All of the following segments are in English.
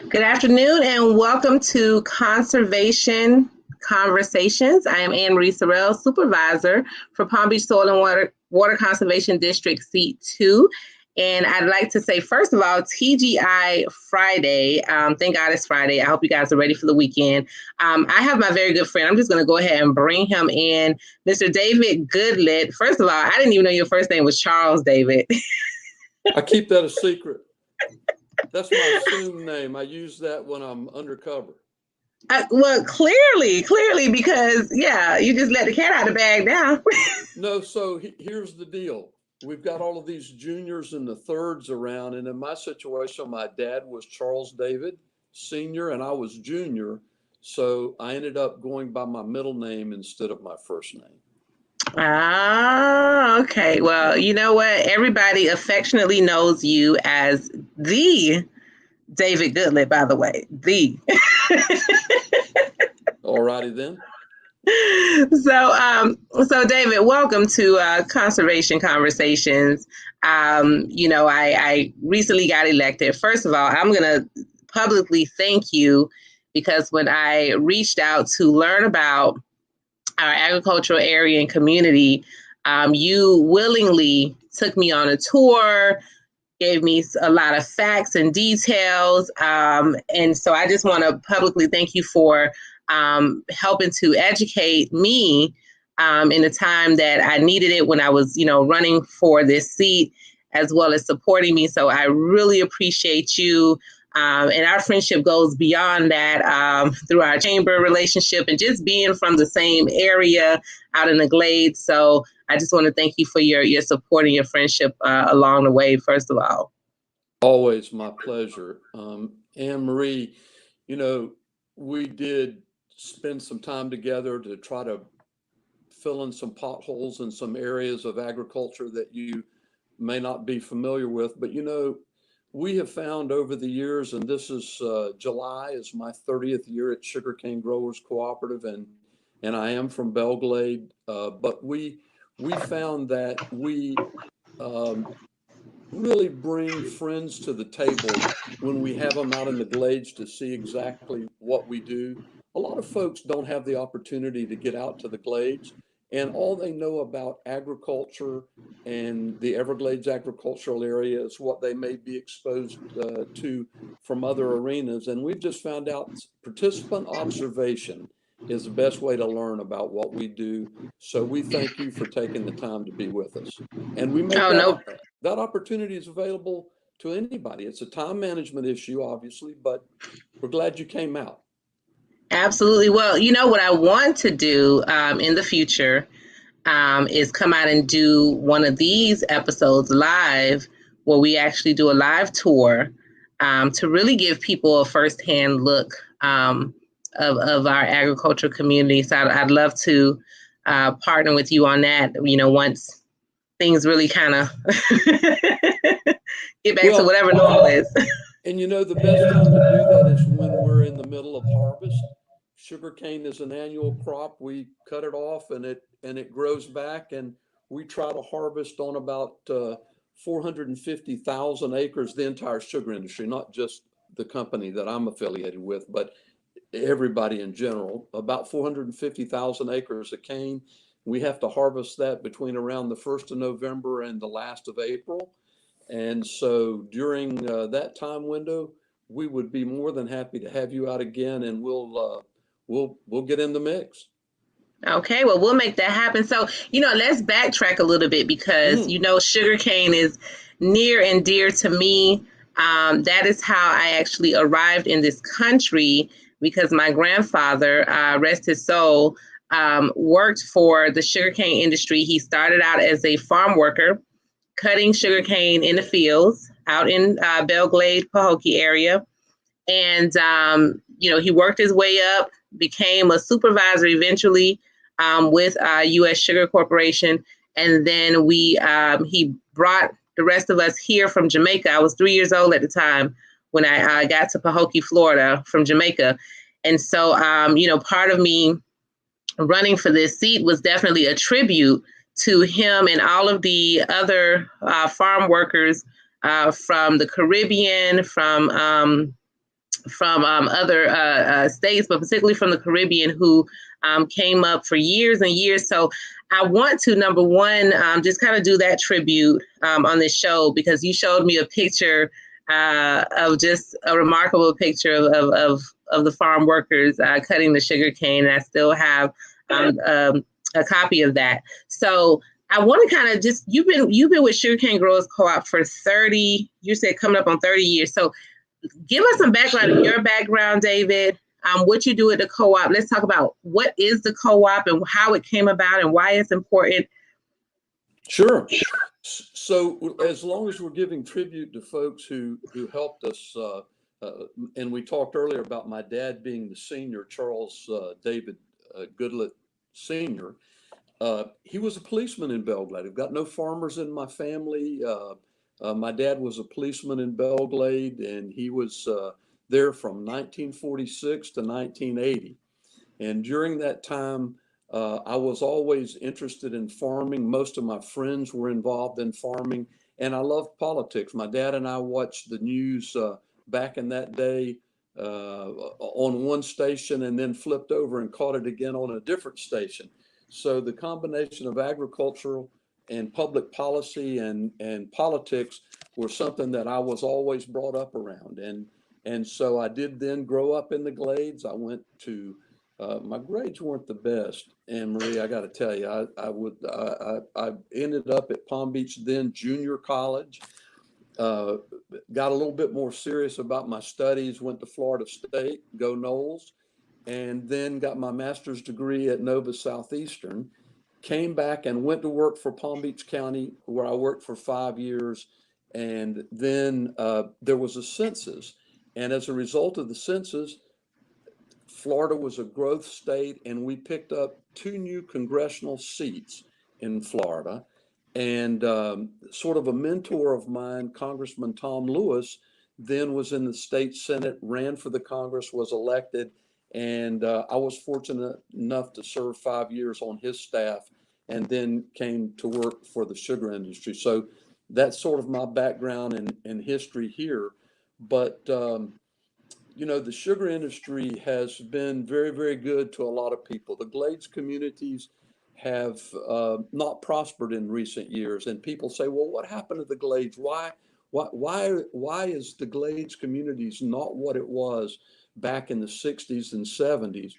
Good afternoon and welcome to Conservation Conversations. I am Ann Marie Sorrell, Supervisor for Palm Beach Soil and Water Conservation District Seat 2. And I'd like to say, first of all, TGI Friday. Thank God it's Friday. I hope you guys are ready for the weekend. I have my very good friend. I'm just going to go ahead and bring him in. Mr. David Goodlet. First of all, I didn't even know your first name was Charles, David. I keep that a secret. That's my assumed name. I use that when I'm undercover. Well, clearly, because, you just let the cat out of the bag now. No, so here's the deal. We've got all of these juniors and the thirds around. And in my situation, my dad was Charles David Sr. and I was Junior. So I ended up going by my middle name instead of my first name. Ah, okay. Well, you know what? Everybody affectionately knows you as the David Goodlet, by the way. The. All righty then. So David, welcome to Conservation Conversations. I recently got elected. First of all, I'm going to publicly thank you because when I reached out to learn about our agricultural area and community, you willingly took me on a tour, gave me a lot of facts and details. And so I just want to publicly thank you for helping to educate me in the time that I needed it when I was, running for this seat, as well as supporting me. So I really appreciate you. And our friendship goes beyond that through our chamber relationship and just being from the same area out in the Glades. So I just want to thank you for your support and your friendship along the way, first of all. Always my pleasure. Ann Marie, we did spend some time together to try to fill in some potholes in some areas of agriculture that you may not be familiar with. But, we have found over the years, and this is July is my 30th year at Sugarcane Growers Cooperative, and I am from Belglade. But we found that we really bring friends to the table when we have them out in the glades to see exactly what we do. A lot of folks don't have the opportunity to get out to the glades, and all they know about agriculture and the Everglades agricultural area is what they may be exposed to from other arenas. And we've just found out participant observation is the best way to learn about what we do. So we thank you for taking the time to be with us. And we make that opportunity is available to anybody. It's a time management issue, obviously, but we're glad you came out. Absolutely. Well, what I want to do in the future is come out and do one of these episodes live where we actually do a live tour to really give people a firsthand look of our agricultural community. So I'd love to partner with you on that, once things really kind of get back to whatever normal is. And the best time to do that is when we're in the middle of harvest. Sugarcane is an annual crop. We cut it off and it grows back, and we try to harvest on about 450,000 acres, the entire sugar industry, not just the company that I'm affiliated with, but everybody in general, about 450,000 acres of cane. We have to harvest that between around the 1st of November and the last of April. And so during that time window, we would be more than happy to have you out again, and we'll get in the mix. Okay, well, we'll make that happen. So, let's backtrack a little bit because, sugarcane is near and dear to me. That is how I actually arrived in this country because my grandfather, rest his soul, worked for the sugarcane industry. He started out as a farm worker, cutting sugarcane in the fields out in Belglade, Pahokee area. And, he worked his way up, became a supervisor eventually with U.S. Sugar Corporation. And then he brought the rest of us here from Jamaica. I was 3 years old at the time when I got to Pahokee, Florida from Jamaica. And so, part of me running for this seat was definitely a tribute to him and all of the other farm workers from the Caribbean, from other states, but particularly from the Caribbean, who came up for years and years. So I want to, number one, just kind of do that tribute on this show, because you showed me a picture of just a remarkable picture of the farm workers cutting the sugar cane. And I still have a copy of that. So I want to kind of just, you've been with Sugarcane Growers Co-op for 30, you said coming up on 30 years. So give us some background of your background, David, what you do at the co-op. Let's talk about what is the co-op and how it came about and why it's important. Sure. So as long as we're giving tribute to folks who helped us, and we talked earlier about my dad being the senior, Charles David Goodlet Sr., he was a policeman in Belglade. I've got no farmers in my family. My dad was a policeman in Belglade, and he was there from 1946 to 1980. And during that time, I was always interested in farming. Most of my friends were involved in farming, and I loved politics. My dad and I watched the news back in that day on one station, and then flipped over and caught it again on a different station. So the combination of agricultural and public policy and politics were something that I was always brought up around. And so I did then grow up in the Glades. I went to, my grades weren't the best, Ann Marie, I got to tell you, I ended up at Palm Beach then junior college, got a little bit more serious about my studies, went to Florida State, go Noles, and then got my master's degree at Nova Southeastern, came back and went to work for Palm Beach County, where I worked for 5 years. And then there was a census. And as a result of the census, Florida was a growth state, and we picked up 2 new congressional seats in Florida. And sort of a mentor of mine, Congressman Tom Lewis, then was in the state Senate, ran for the Congress, was elected. And I was fortunate enough to serve 5 years on his staff, and then came to work for the sugar industry. So that's sort of my background and history here. But, you know, the sugar industry has been very, very good to a lot of people. The Glades communities have not prospered in recent years. And people say, well, what happened to the Glades? Why is the Glades communities not what it was back in the 60s and 70s?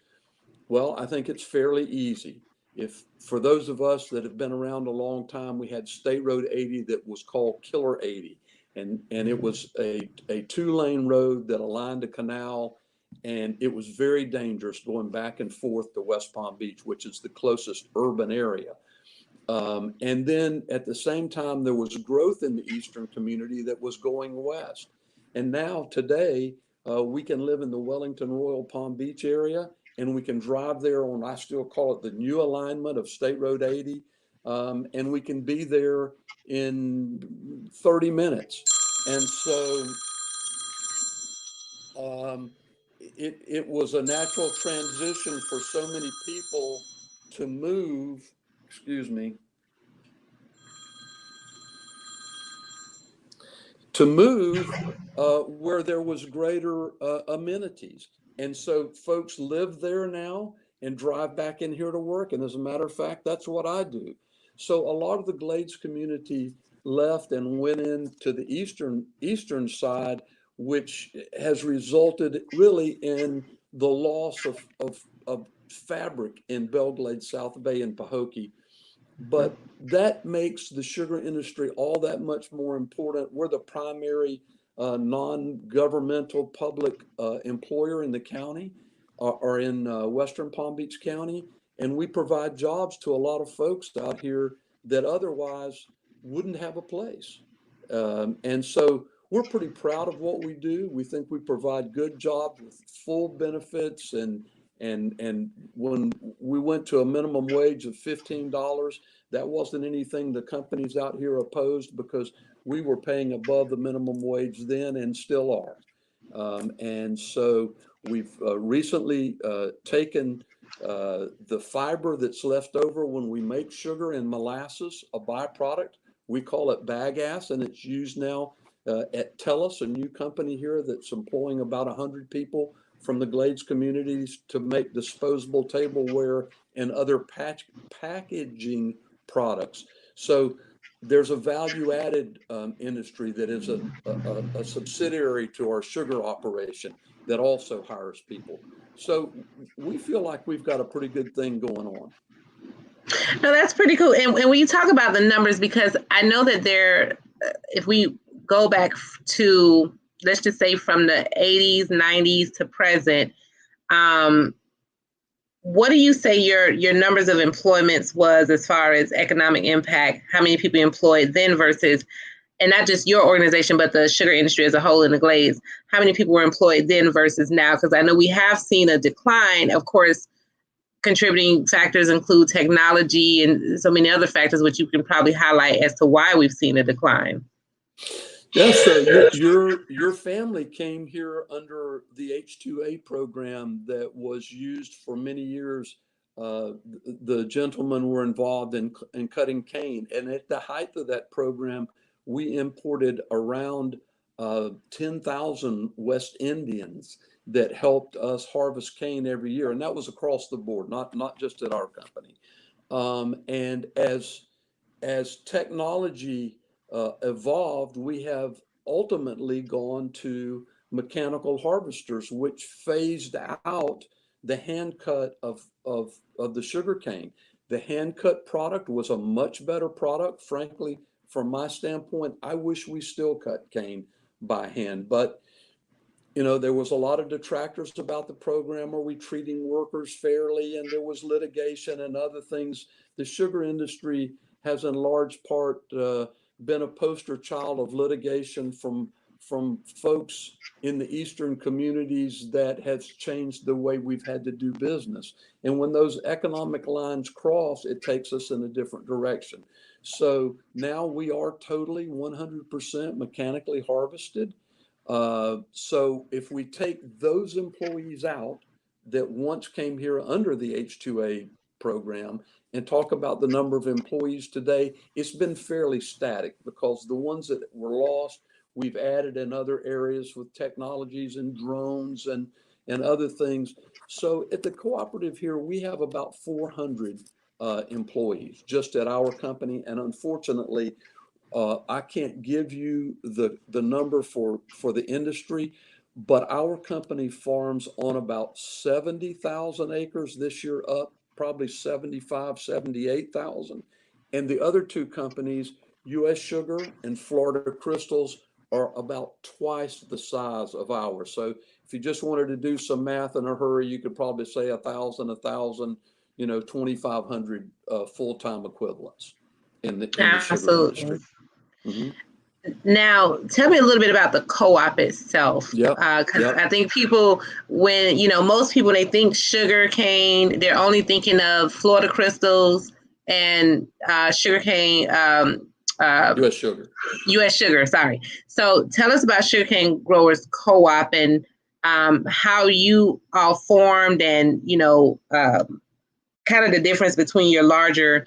Well, I think it's fairly easy. If for those of us that have been around a long time, we had State Road 80 that was called Killer 80. And it was a 2-lane road that aligned a canal, and it was very dangerous going back and forth to West Palm Beach, which is the closest urban area. And then at the same time, there was growth in the eastern community that was going west. And now today, we can live in the Wellington Royal Palm Beach area, and we can drive there on, I still call it the new alignment of State Road 80, and we can be there in 30 minutes. And so it was a natural transition for so many people to move, where there was greater amenities. And so folks live there now and drive back in here to work. And as a matter of fact, that's what I do. So a lot of the Glades community left and went into the eastern side, which has resulted really in the loss of fabric in Belglade, South Bay, and Pahokee. But that makes the sugar industry all that much more important. We're the primary non-governmental public employer in the county, or in Western Palm Beach County. And we provide jobs to a lot of folks out here that otherwise wouldn't have a place. And so we're pretty proud of what we do. We think we provide good jobs with full benefits. And when we went to a minimum wage of $15, that wasn't anything the companies out here opposed, because we were paying above the minimum wage then and still are. And so we've recently taken the fiber that's left over when we make sugar and molasses, a byproduct. We call it bagasse, and it's used now at Tellus, a new company here that's employing about 100 people from the Glades communities to make disposable tableware and other packaging products. So there's a value-added industry that is a subsidiary to our sugar operation that also hires people. So we feel like we've got a pretty good thing going on. No, that's pretty cool. And when you talk about the numbers, because I know that if we go back to, let's just say from the 80s, 90s to present, what do you say your numbers of employments was as far as economic impact, how many people employed then versus, and not just your organization, but the sugar industry as a whole in the Glades, how many people were employed then versus now? Because I know we have seen a decline. Of course, contributing factors include technology and so many other factors, which you can probably highlight as to why we've seen a decline. Yeah, so your family came here under the H-2A program that was used for many years. The gentlemen were involved in cutting cane, and at the height of that program, we imported around 10,000 West Indians that helped us harvest cane every year, and that was across the board, not just at our company. And as technology evolved, we have ultimately gone to mechanical harvesters, which phased out the hand cut of the sugar cane. The hand cut product was a much better product. Frankly, from my standpoint, I wish we still cut cane by hand, but there was a lot of detractors about the program. Are we treating workers fairly? And there was litigation and other things. The sugar industry has in large part been a poster child of litigation from folks in the eastern communities that has changed the way we've had to do business. And when those economic lines cross, it takes us in a different direction. So now we are totally 100% mechanically harvested. So if we take those employees out that once came here under the H-2A program and talk about the number of employees today, it's been fairly static because the ones that were lost, we've added in other areas with technologies and drones and other things. So at the cooperative here, we have about 400 employees just at our company. And unfortunately, I can't give you the number for the industry, but our company farms on about 70,000 acres this year, up probably 75, 78,000. And the other two companies, U.S. Sugar and Florida Crystals, are about twice the size of ours. So if you just wanted to do some math in a hurry, you could probably say 1,000, 2,500 full-time equivalents in the sugar industry. Mm-hmm. Now, tell me a little bit about the co-op itself. Yep. I think people, when, most people, when they think sugar cane, they're only thinking of Florida Crystals and sugar cane. U.S. Sugar. U.S. Sugar, sorry. So tell us about Sugarcane Growers Co-op and how you all formed and, kind of the difference between your larger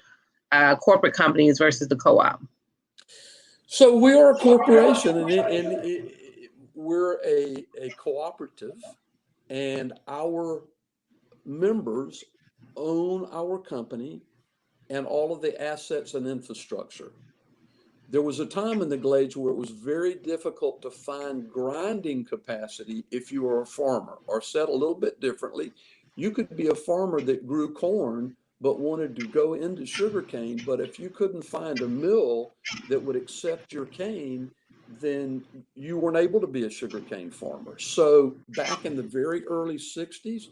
corporate companies versus the co-op. So we are a corporation, and we're a cooperative, and our members own our company and all of the assets and infrastructure. There was a time in the Glades where it was very difficult to find grinding capacity if you were a farmer, or said a little bit differently, you could be a farmer that grew corn but wanted to go into sugarcane. But if you couldn't find a mill that would accept your cane, then you weren't able to be a sugarcane farmer. So back in the very early 60s,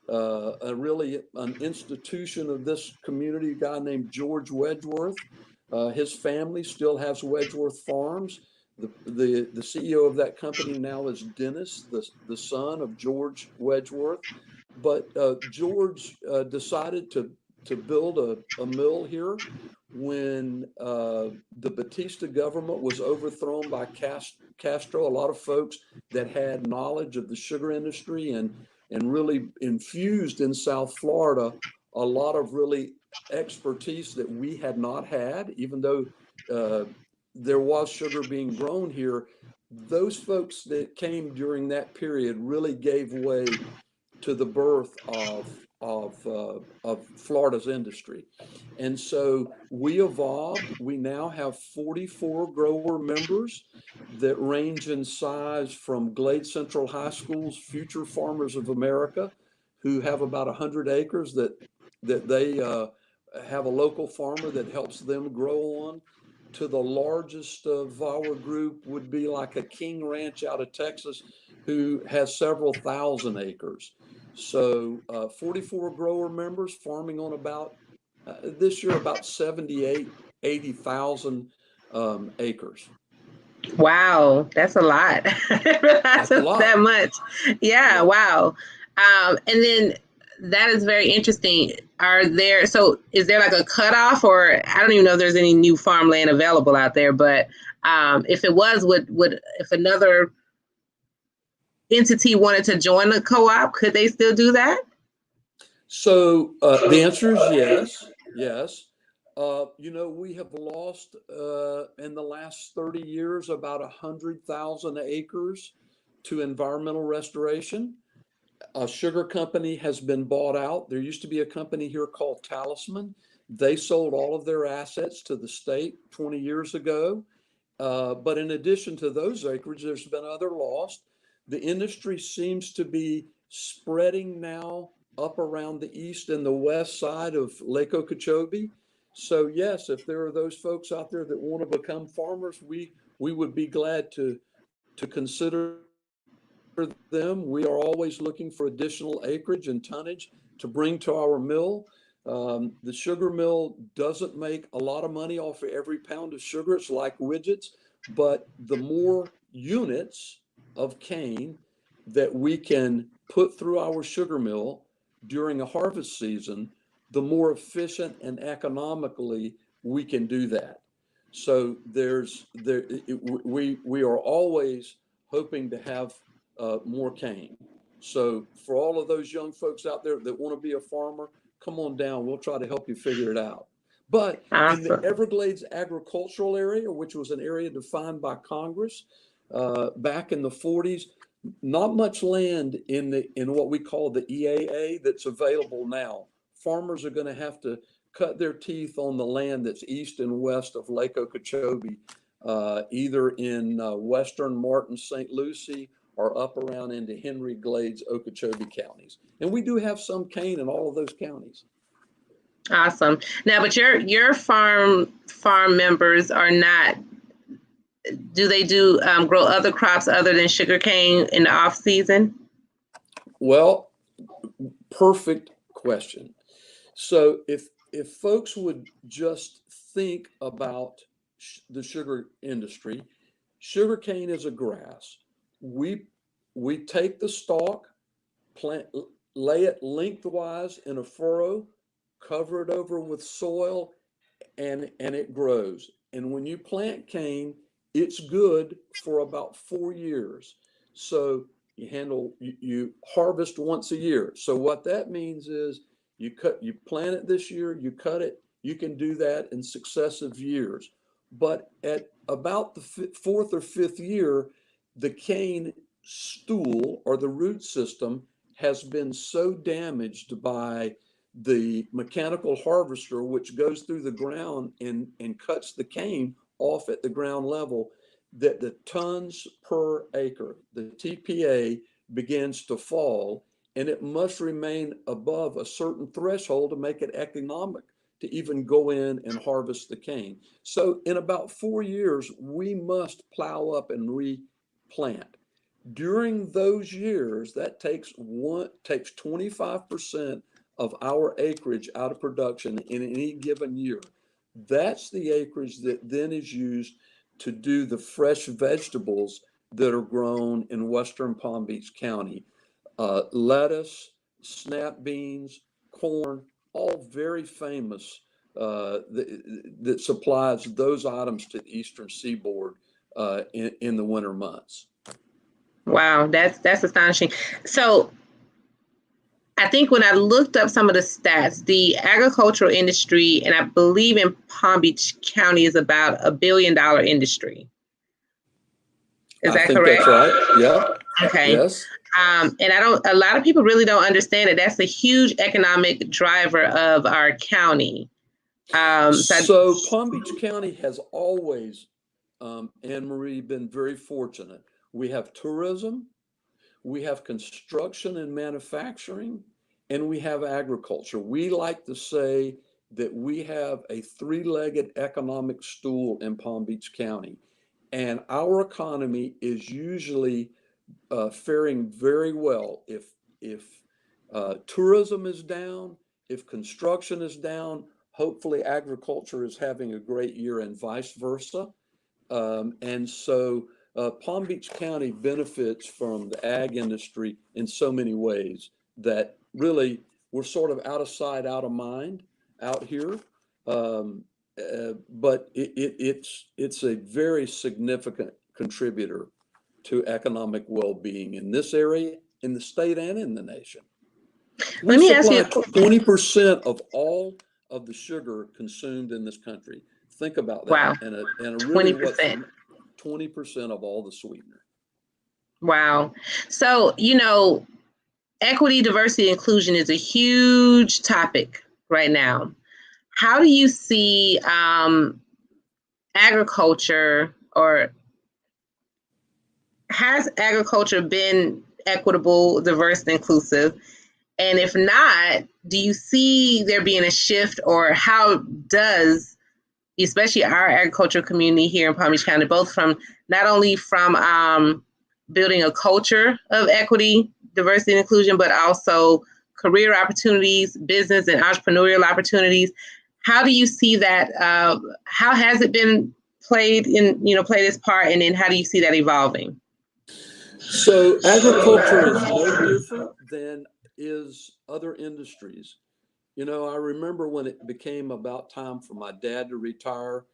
really an institution of this community, a guy named George Wedgeworth, his family still has Wedgeworth Farms. The CEO of that company now is Dennis, the son of George Wedgeworth. But George decided to build a mill here when the Batista government was overthrown by Castro. A lot of folks that had knowledge of the sugar industry and really infused in South Florida a lot of really expertise that we had not had, even though there was sugar being grown here. those folks that came during that period really gave way to the birth of Florida's industry. And so we evolved. We now have 44 grower members that range in size from Glade Central High School's Future Farmers of America, who have about 100 acres that they have a local farmer that helps them grow on, to the largest of our group would be like a King Ranch out of Texas, who has several thousand acres. So 44 grower members farming on about this year about 80,000 acres. Wow, that's a lot. That's a lot. That much. Yeah, wow. And then that is very interesting. Is there like a cutoff, or I don't even know if there's any new farmland available out there, but if it was, if another entity wanted to join the co-op, could they still do that? So the answer is yes. Yes. We have lost in the last 30 years about 100,000 acres to environmental restoration. A sugar company has been bought out. There used to be a company here called Talisman. They sold all of their assets to the state 20 years ago. But in addition to those acreage, there's been other lost. The industry seems to be spreading now up around the east and the west side of Lake Okeechobee. So yes, if there are those folks out there that want to become farmers, we would be glad to consider them. We are always looking for additional acreage and tonnage to bring to our mill. The sugar mill doesn't make a lot of money off of every pound of sugar. It's like widgets, but the more units of cane that we can put through our sugar mill during a harvest season, the more efficient and economically we can do that. So we are always hoping to have more cane. So for all of those young folks out there that want to be a farmer, come on down. We'll try to help you figure it out. But in the Everglades agricultural area, which was an area defined by Congress back in the 40s, not much land in what we call the EAA that's available now. Farmers are going to have to cut their teeth on the land that's east and west of Lake Okeechobee, either in western Martin, St. Lucie, or up around into Henry, Glades, Okeechobee counties. And we do have some cane in all of those counties. Awesome. Now, but your farm members are not, do they grow other crops other than sugarcane in the off season? Well, perfect question. So if folks would just think about the sugar industry, sugarcane is a grass. We take the stalk, lay it lengthwise in a furrow, cover it over with soil, and it grows. And when you plant cane, it's good for about 4 years. So you harvest once a year. So what that means is you plant it this year, you cut it, you can do that in successive years. But at about the fourth or fifth year, the cane stool or the root system has been so damaged by the mechanical harvester, which goes through the ground and cuts the cane off at the ground level, that the tons per acre, the TPA, begins to fall, and it must remain above a certain threshold to make it economic to even go in and harvest the cane. So in about 4 years, we must plow up and replant. During those years, that takes 25% of our acreage out of production in any given year. That's the acreage that then is used to do the fresh vegetables that are grown in western Palm Beach County. Lettuce, snap beans, corn, all very famous, that supplies those items to the eastern seaboard in the winter months. Wow, that's astonishing. So I think when I looked up some of the stats, the agricultural industry, and I believe in Palm Beach County, is about $1 billion industry. Is I that think correct? that's right. Yeah. Okay. Yes. And a lot of people really don't understand that that's a huge economic driver of our county. So Palm Beach County has always, Ann Marie, been very fortunate. We have tourism, we have construction and manufacturing, and we have agriculture. We like to say that we have a three-legged economic stool in Palm Beach County, and our economy is usually faring very well if tourism is down, if construction is down. Hopefully, agriculture is having a great year, and vice versa. And so Palm Beach County benefits from the ag industry in so many ways that really we're sort of out of sight, out of mind out here. But it's a very significant contributor to economic well-being in this area, in the state, and in the nation. We Let me ask you. supply 20% of all of the sugar consumed in this country. Think about that. Wow. And really 20%. 20% of all the sweetener. Wow. So, equity, diversity, inclusion is a huge topic right now. How do you see agriculture, or has agriculture been equitable, diverse, and inclusive? And if not, do you see there being a shift, or how does, especially our agricultural community here in Palm Beach County, both from not only from building a culture of equity, diversity, and inclusion, but also career opportunities, business and entrepreneurial opportunities. How do you see that? How has it been played its part, and then how do you see that evolving? So agriculture is no different than is other industries. I remember when it became about time for my dad to retire,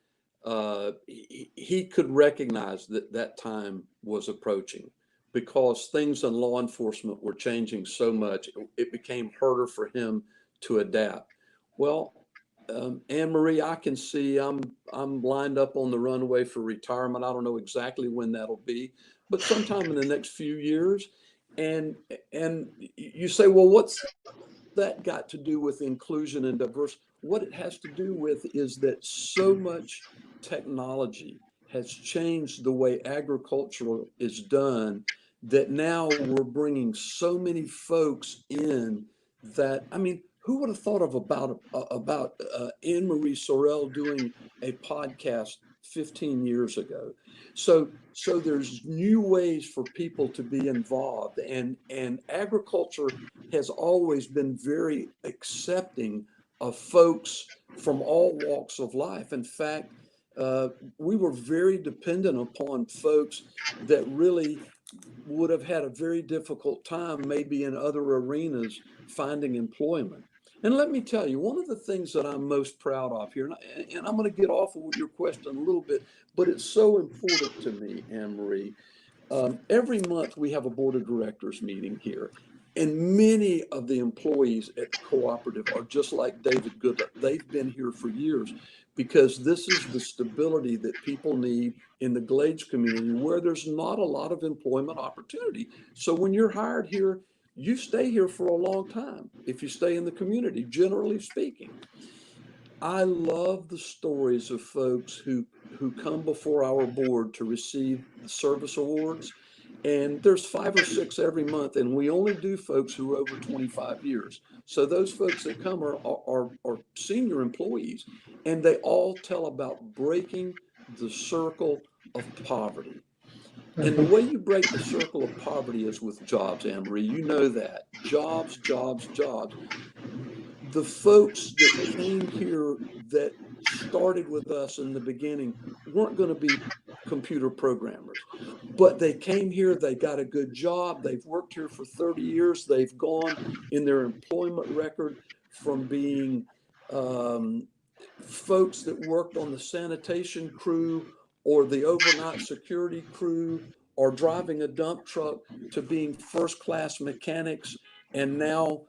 he could recognize that that time was approaching because things in law enforcement were changing so much. It became harder for him to adapt. Well, Ann Marie, I can see I'm lined up on the runway for retirement. I don't know exactly when that'll be, but sometime in the next few years. And you say, well, what's that got to do with inclusion and diversity? What it has to do with is that so much technology has changed the way agriculture is done that now we're bringing so many folks in that, I mean, who would have thought of about Ann Marie Sorrell doing a podcast 15 years ago? So there's new ways for people to be involved, and agriculture has always been very accepting of folks from all walks of life. In fact, we were very dependent upon folks that really would have had a very difficult time, maybe in other arenas, finding employment. And let me tell you, one of the things that I'm most proud of here, and I'm going to get off of your question a little bit, but it's so important to me, Ann Marie. Every month we have a board of directors meeting here, and many of the employees at the Cooperative are just like David Goodlet. They've been here for years because this is the stability that people need in the Glades community where there's not a lot of employment opportunity. So when you're hired here, you stay here for a long time if you stay in the community, generally speaking. I love the stories of folks who come before our board to receive the service awards. And there's 5 or 6 every month, and we only do folks who are over 25 years. So those folks that come are senior employees, and they all tell about breaking the circle of poverty. And the way you break the circle of poverty is with jobs, Ann Marie. You know that. Jobs, jobs, jobs. The folks that came here that started with us in the beginning weren't going to be computer programmers, but they came here, they got a good job, they've worked here for 30 years, they've gone in their employment record from being folks that worked on the sanitation crew or the overnight security crew or driving a dump truck to being first-class mechanics, and now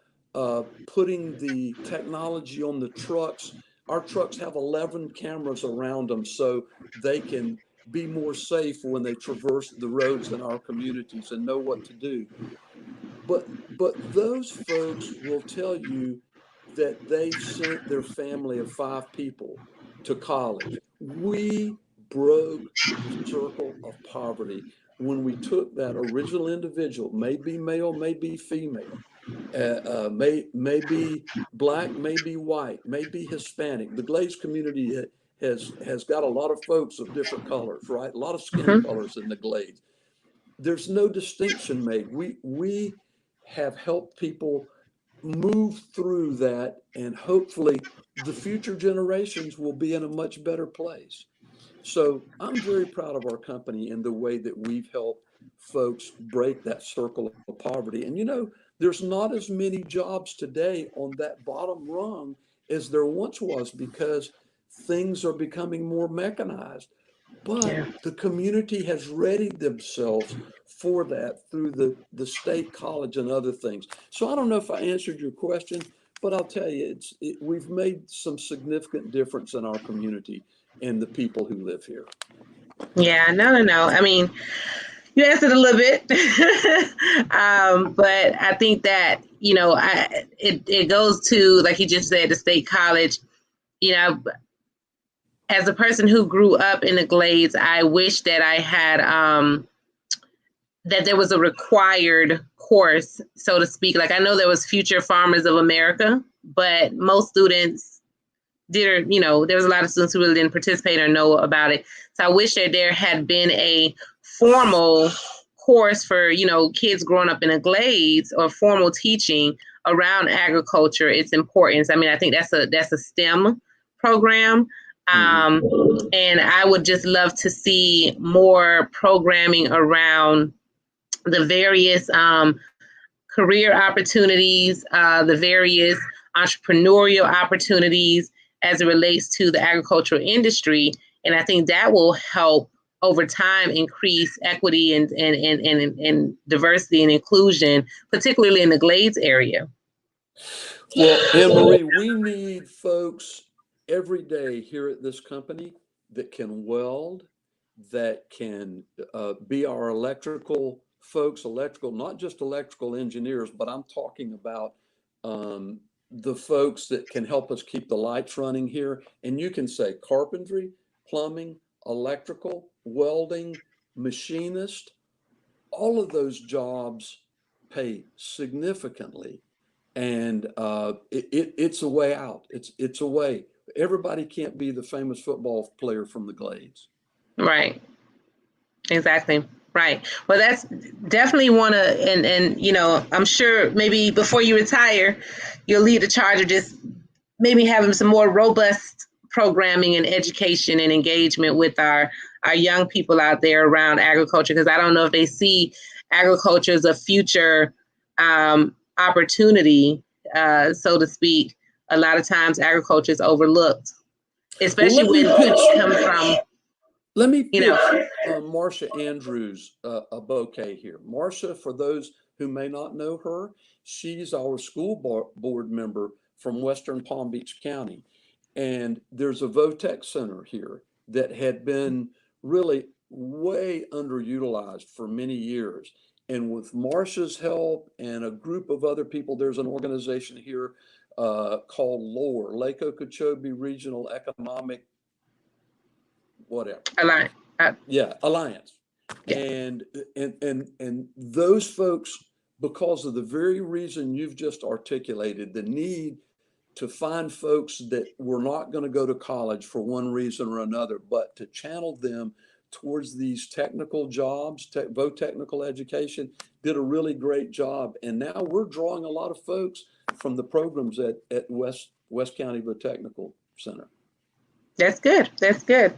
putting the technology on the trucks. Our trucks have 11 cameras around them so they can be more safe when they traverse the roads in our communities and know what to do. But those folks will tell you that they've sent their family of 5 people to college. We broke the circle of poverty when we took that original individual, maybe male, maybe female, may be black, may be white, may be Hispanic. The Glades community has got a lot of folks of different colors, right? A lot of skin Mm-hmm. colors in the Glades. There's no distinction made. We have helped people move through that, and hopefully the future generations will be in a much better place. So I'm very proud of our company and the way that we've helped folks break that circle of poverty. And there's not as many jobs today on that bottom rung as there once was, because things are becoming more mechanized. But Yeah. the community has readied themselves for that through the state college and other things. So I don't know if I answered your question, but I'll tell you, we've made some significant difference in our community and the people who live here. Yeah, no. I mean, you answered a little bit, but I think that it goes to, like you just said, the state college. As a person who grew up in the Glades, I wish that I had that there was a required course, so to speak. Like, I know there was Future Farmers of America, but most students there was a lot of students who really didn't participate or know about it. So I wish that there had been a formal course for, kids growing up in the Glades, or formal teaching around agriculture, its importance. I mean, I think that's a STEM program. And I would just love to see more programming around the various career opportunities, the various entrepreneurial opportunities as it relates to the agricultural industry. And I think that will help over time increase equity and diversity and inclusion, particularly in the Glades area. Well, Ann Marie, we need folks every day here at this company that can weld, that can be our electrical folks, not just electrical engineers, but I'm talking about the folks that can help us keep the lights running here. And you can say carpentry, plumbing, electrical, welding, machinist. All of those jobs pay significantly, and it's a way out. It's a way. Everybody can't be the famous football player from the Glades. Right. Exactly. Right. Well, that's definitely one of, and I'm sure maybe before you retire, you'll lead the charge of just maybe having some more robust programming and education and engagement with our young people out there around agriculture, because I don't know if they see agriculture as a future opportunity, so to speak. A lot of times agriculture is overlooked, especially when people come from. Let me pitch Marcia Andrews a bouquet here. Marcia, for those who may not know her, she's our school board member from Western Palm Beach County. And there's a VOTEC center here that had been really way underutilized for many years. And with Marcia's help and a group of other people, there's an organization here called LORE, Lake Okeechobee Regional Economic whatever. Alliance. Alliance. Yeah. And those folks, because of the very reason you've just articulated, the need to find folks that were not going to go to college for one reason or another, but to channel them towards these technical jobs, both technical education, did a really great job. And now we're drawing a lot of folks from the programs at West County Botechnical Center. That's good. That's good.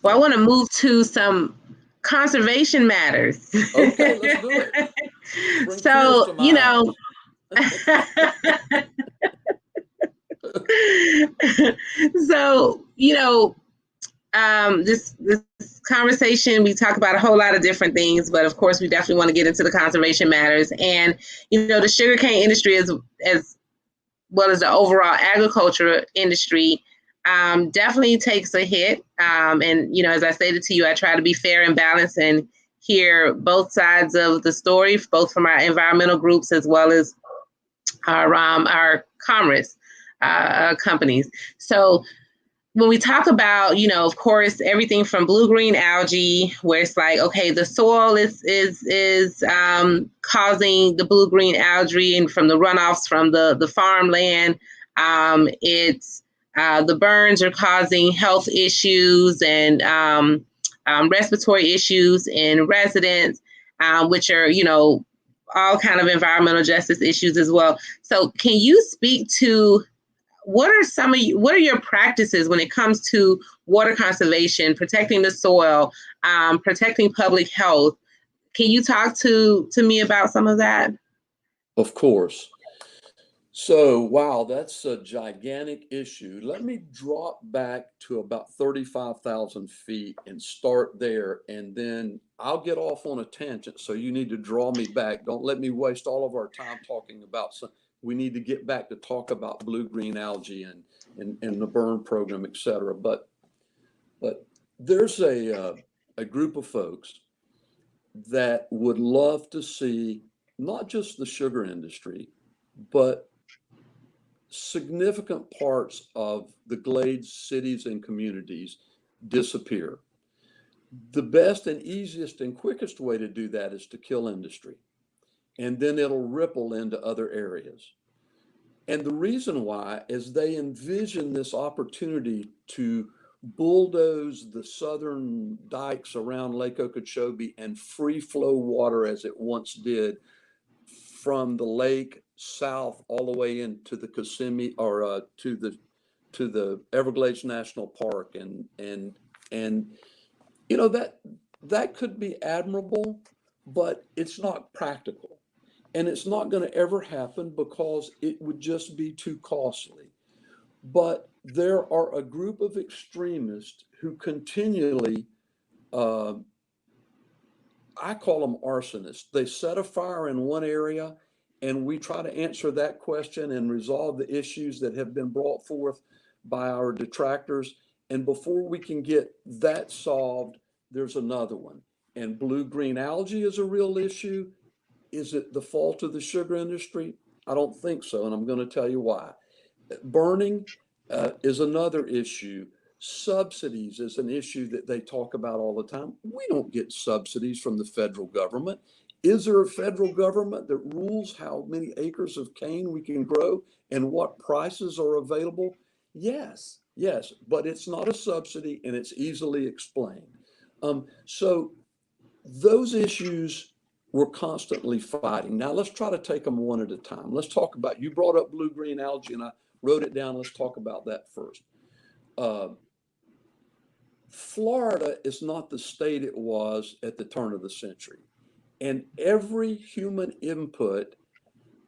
Well, I want to move to some conservation matters. Okay, let's do it. Bring So, this conversation, we talk about a whole lot of different things, but of course, we definitely want to get into the conservation matters. And, the sugarcane industry, as well as the overall agriculture industry, definitely takes a hit. And, as I stated to you, I try to be fair and balanced and hear both sides of the story, both from our environmental groups as well as our commerce companies. So when we talk about, of course, everything from blue-green algae, where it's like, okay, the soil is causing the blue-green algae, and from the runoffs from the farmland, it's the burns are causing health issues and respiratory issues in residents, which are, all kind of environmental justice issues as well. So, can you speak to what are your practices when it comes to water conservation, protecting the soil, protecting public health? Can you talk to me about some of that? Of course. So, wow, that's a gigantic issue. Let me drop back to about 35,000 feet and start there, and then I'll get off on a tangent. So you need to draw me back. Don't let me waste all of our time talking about some. We need to get back to talk about blue-green algae and the burn program, et cetera. But there's a group of folks that would love to see not just the sugar industry, but significant parts of the Glades cities and communities disappear. The best and easiest and quickest way to do that is to kill industry, and then it'll ripple into other areas. And the reason why is they envision this opportunity to bulldoze the southern dikes around Lake Okeechobee and free flow water as it once did from the lake south all the way into the Kissimmee or to the Everglades National Park, and that could be admirable, but it's not practical, and it's not going to ever happen because it would just be too costly. But there are a group of extremists who continually, I call them arsonists. They set a fire in one area, and we try to answer that question and resolve the issues that have been brought forth by our detractors. And before we can get that solved, there's another one. And blue-green algae is a real issue. Is it the fault of the sugar industry? I don't think so, and I'm going to tell you why. Burning is another issue. Subsidies is an issue that they talk about all the time. We don't get subsidies from the federal government. Is there a federal government that rules how many acres of cane we can grow and what prices are available? Yes, yes, but it's not a subsidy and it's easily explained. So those issues we're constantly fighting. Now let's try to take them one at a time. Let's talk about, you brought up blue-green algae and I wrote it down. Let's talk about that first. Florida is not the state it was at the turn of the century. And every human input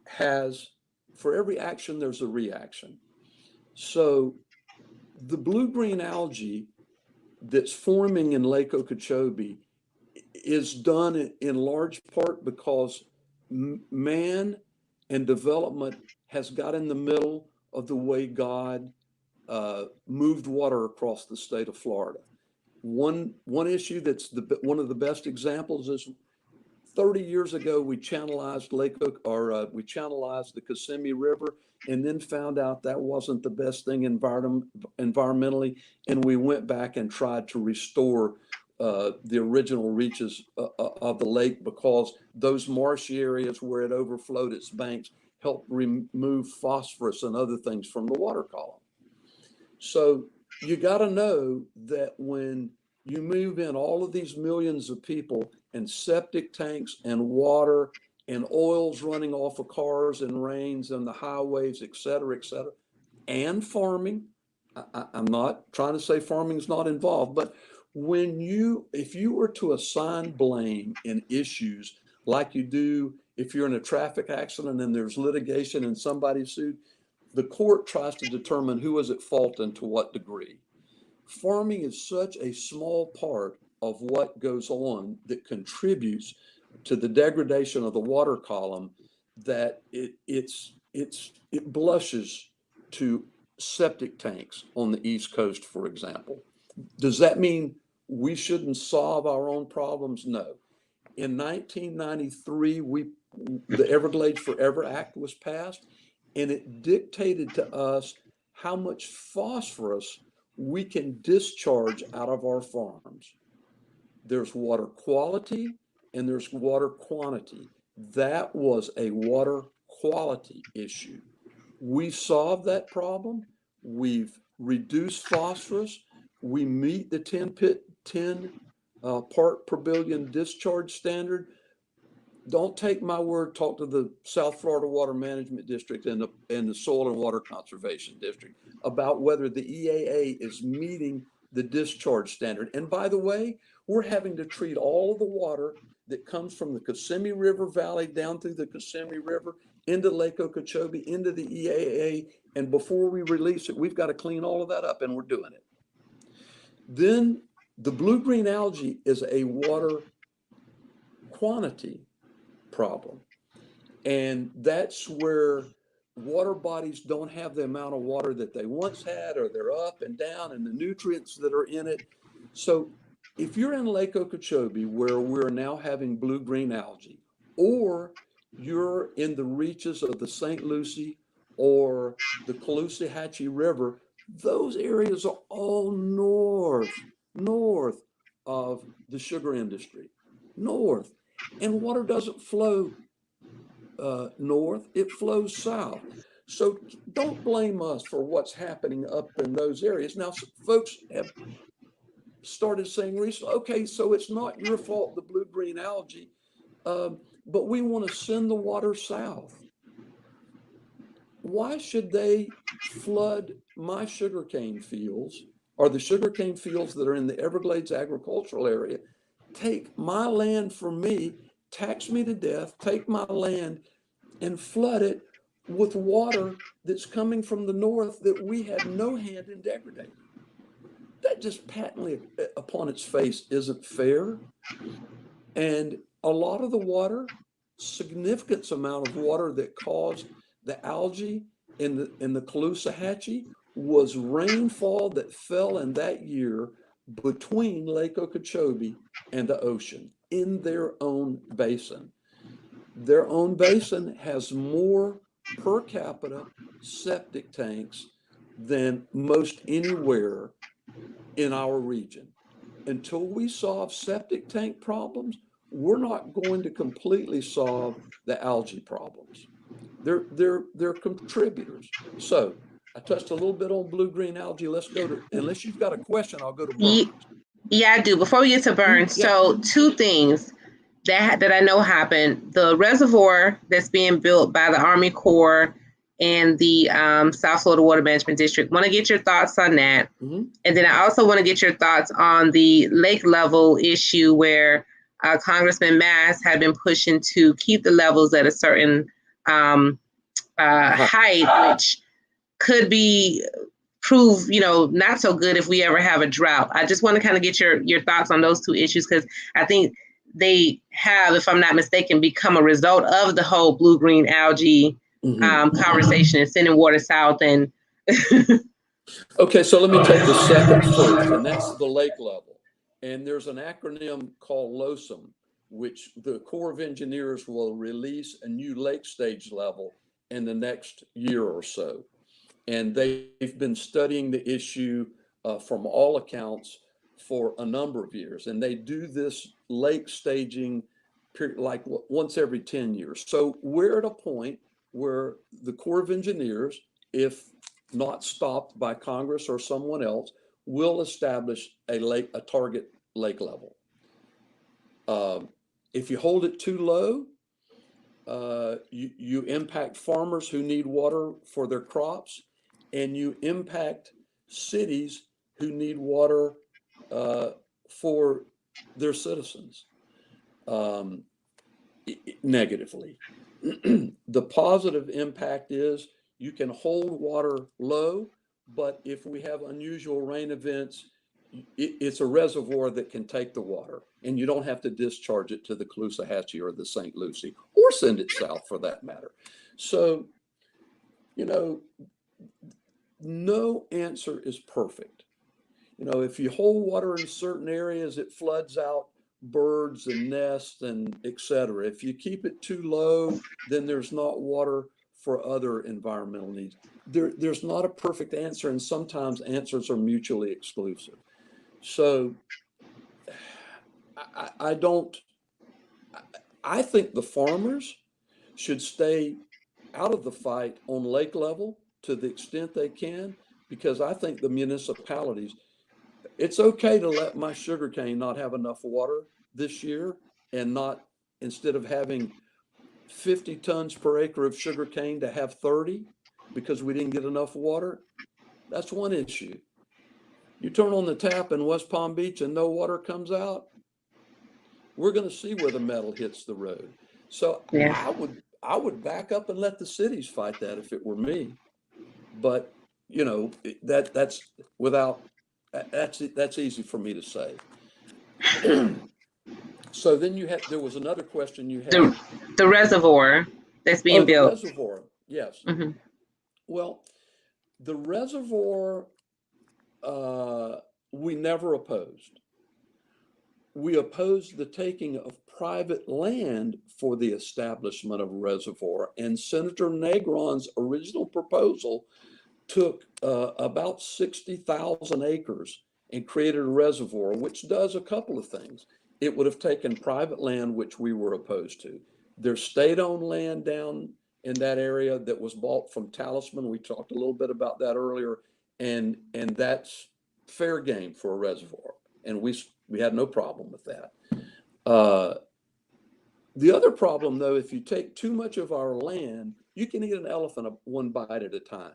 has, for every action, there's a reaction. So the blue-green algae that's forming in Lake Okeechobee is done in large part because man and development has got in the middle of the way God moved water across the state of Florida. One issue that's one of the best examples is 30 years ago we channelized we channelized the Kissimmee River, and then found out that wasn't the best thing environmentally, and we went back and tried to restore the original reaches of the lake, because those marshy areas where it overflowed its banks helped remove phosphorus and other things from the water column. So you got to know that when you move in all of these millions of people and septic tanks and water and oils running off of cars and rains and the highways, et cetera, and farming, I'm not trying to say farming is not involved, but if you were to assign blame in issues like you do if you're in a traffic accident and there's litigation and somebody's sued, the court tries to determine who is at fault and to what degree. Farming is such a small part of what goes on that contributes to the degradation of the water column that it blushes to septic tanks on the East Coast, for example. Does that mean we shouldn't solve our own problems? No. In 1993, the Everglades Forever Act was passed, and it dictated to us how much phosphorus we can discharge out of our farms. There's water quality and there's water quantity. That was a water quality issue. We solved that problem. We've reduced phosphorus. We meet the 10 part per billion discharge standard. Don't take my word. Talk to the South Florida Water Management District and the Soil and Water Conservation District about whether the EAA is meeting the discharge standard. And by the way, we're having to treat all of the water that comes from the Kissimmee River Valley down through the Kissimmee River into Lake Okeechobee, into the EAA. And before we release it, we've got to clean all of that up, and we're doing it. Then the blue-green algae is a water quantity problem. And that's where water bodies don't have the amount of water that they once had, or they're up and down, and the nutrients that are in it. So if you're in Lake Okeechobee, where we're now having blue-green algae, or you're in the reaches of the St. Lucie or the Caloosahatchee River, those areas are all north of the sugar industry, north. And water doesn't flow north, it flows south. So don't blame us for what's happening up in those areas. Now, folks have started saying recently, okay, so it's not your fault, the blue-green algae, but we want to send the water south. Why should they flood my sugarcane fields, or the sugarcane fields that are in the Everglades agricultural area, take my land from me, tax me to death, take my land and flood it with water that's coming from the north that we had no hand in degrading? That just patently upon its face isn't fair. And a lot of the water, significant amount of water that caused the algae in the Caloosahatchee was rainfall that fell in that year between Lake Okeechobee and the ocean in their own basin. Their own basin has more per capita septic tanks than most anywhere in our region. Until we solve septic tank problems, we're not going to completely solve the algae problems. They're contributors. So I touched a little bit on blue-green algae. Let's go to, unless you've got a question, I'll go to burns. Yeah, I do. Before we get to burns, so two things that I know happened. The reservoir that's being built by the Army Corps and the South Florida Water Management District. Want to get your thoughts on that. Mm-hmm. And then I also want to get your thoughts on the lake level issue where Congressman Mass had been pushing to keep the levels at a certain height, which could be prove, not so good if we ever have a drought. I just want to kind of get your thoughts on those two issues, because I think they have, if I'm not mistaken, become a result of the whole blue-green algae conversation and sending water south. And okay, so let me take the second first, and that's the lake level. And there's an acronym called LOSM, which the Corps of Engineers will release a new lake stage level in the next year or so. And they've been studying the issue from all accounts for a number of years. And they do this lake staging period, like once every 10 years. So we're at a point where the Corps of Engineers, if not stopped by Congress or someone else, will establish a target lake level. If you hold it too low, you impact farmers who need water for their crops, and you impact cities who need water for their citizens negatively. The positive impact is you can hold water low, but if we have unusual rain events, it's a reservoir that can take the water, and you don't have to discharge it to the Caloosahatchee or the St. Lucie, or send it south for that matter. So, no answer is perfect. If you hold water in certain areas, it floods out birds and nests and etc. If you keep it too low, then there's not water for other environmental needs. There's not a perfect answer, and sometimes answers are mutually exclusive. So I think the farmers should stay out of the fight on lake level to the extent they can, because I think the municipalities, it's okay to let my sugarcane not have enough water this year, and not, instead of having 50 tons per acre of sugarcane, to have 30 because we didn't get enough water. That's one issue. You turn on the tap in West Palm Beach and no water comes out, we're going to see where the metal hits the road. So Yeah. I would back up and let the cities fight that if it were me. But that's easy for me to say. So then there was another question you had. The reservoir that's being the built. Reservoir, yes. Mm-hmm. Well, the reservoir, we never opposed. We opposed the taking of private land for the establishment of a reservoir, and Senator Negron's original proposal took about 60,000 acres and created a reservoir, which does a couple of things. It would have taken private land, which we were opposed to. There's state-owned land down in that area that was bought from Talisman. We talked a little bit about that earlier, and that's fair game for a reservoir, and we had no problem with that. The other problem, though, if you take too much of our land, you can eat an elephant one bite at a time.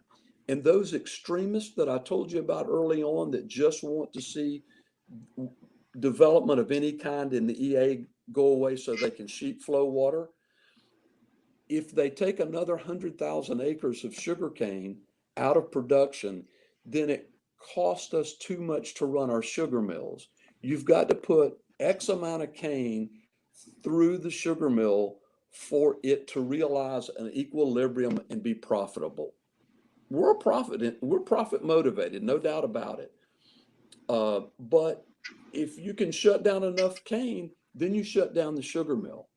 And those extremists that I told you about early on that just want to see development of any kind in the EA go away so they can sheet flow water, if they take another 100,000 acres of sugarcane out of production, then it costs us too much to run our sugar mills. You've got to put X amount of cane through the sugar mill for it to realize an equilibrium and be profitable. We're profit motivated, no doubt about it. But if you can shut down enough cane, then you shut down the sugar mill.